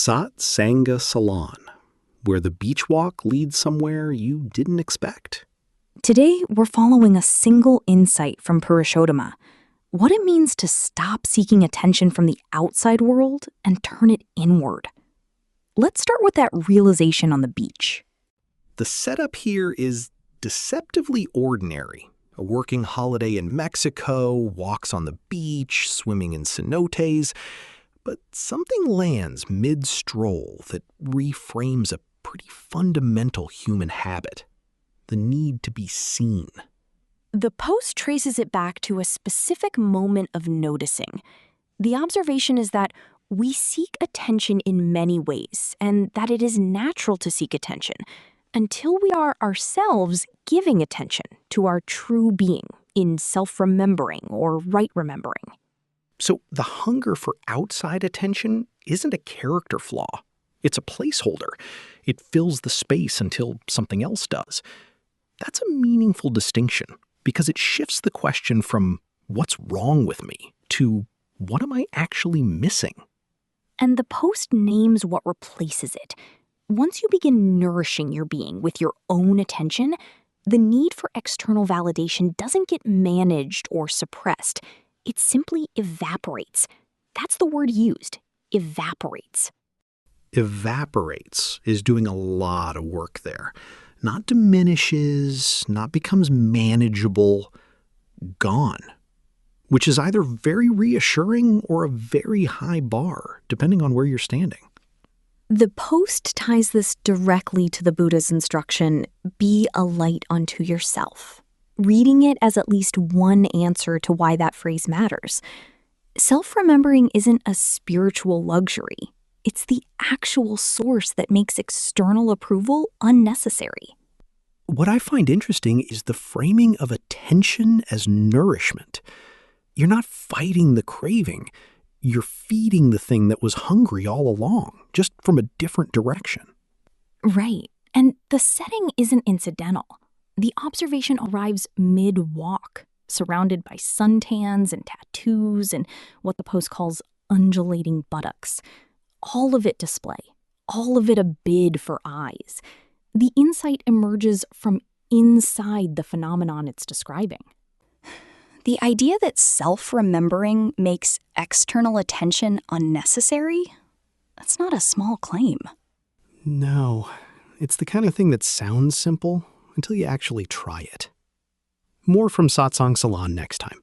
Satsanga Salon, where the beach walk leads somewhere you didn't expect. Today, we're following a single insight from Purushottama, what it means to stop seeking attention from the outside world and turn it inward. Let's start with that realization on the beach. The setup here is deceptively ordinary. A working holiday in Mexico, walks on the beach, swimming in cenotes. But something lands mid-stroll that reframes a pretty fundamental human habit, the need to be seen. The post traces it back to a specific moment of noticing. The observation is that we seek attention in many ways, and that it is natural to seek attention until we are ourselves giving attention to our true being in self-remembering or right remembering. So the hunger for outside attention isn't a character flaw. It's a placeholder. It fills the space until something else does. That's a meaningful distinction because it shifts the question from what's wrong with me to what am I actually missing? And the post names what replaces it. Once you begin nourishing your being with your own attention, the need for external validation doesn't get managed or suppressed. It simply evaporates. That's the word used, evaporates. Evaporates is doing a lot of work there. Not diminishes, not becomes manageable, gone. Which is either very reassuring or a very high bar, depending on where you're standing. The post ties this directly to the Buddha's instruction, be a light unto yourself, reading it as at least one answer to why that phrase matters. Self-remembering isn't a spiritual luxury. It's the actual source that makes external approval unnecessary. What I find interesting is the framing of attention as nourishment. You're not fighting the craving. You're feeding the thing that was hungry all along, just from a different direction. Right. And the setting isn't incidental. The observation arrives mid-walk, surrounded by suntans and tattoos and what the post calls undulating buttocks. All of it display, all of it a bid for eyes. The insight emerges from inside the phenomenon it's describing. The idea that self-remembering makes external attention unnecessary, that's not a small claim. No, it's the kind of thing that sounds simple until you actually try it. More from Satsang Salon next time.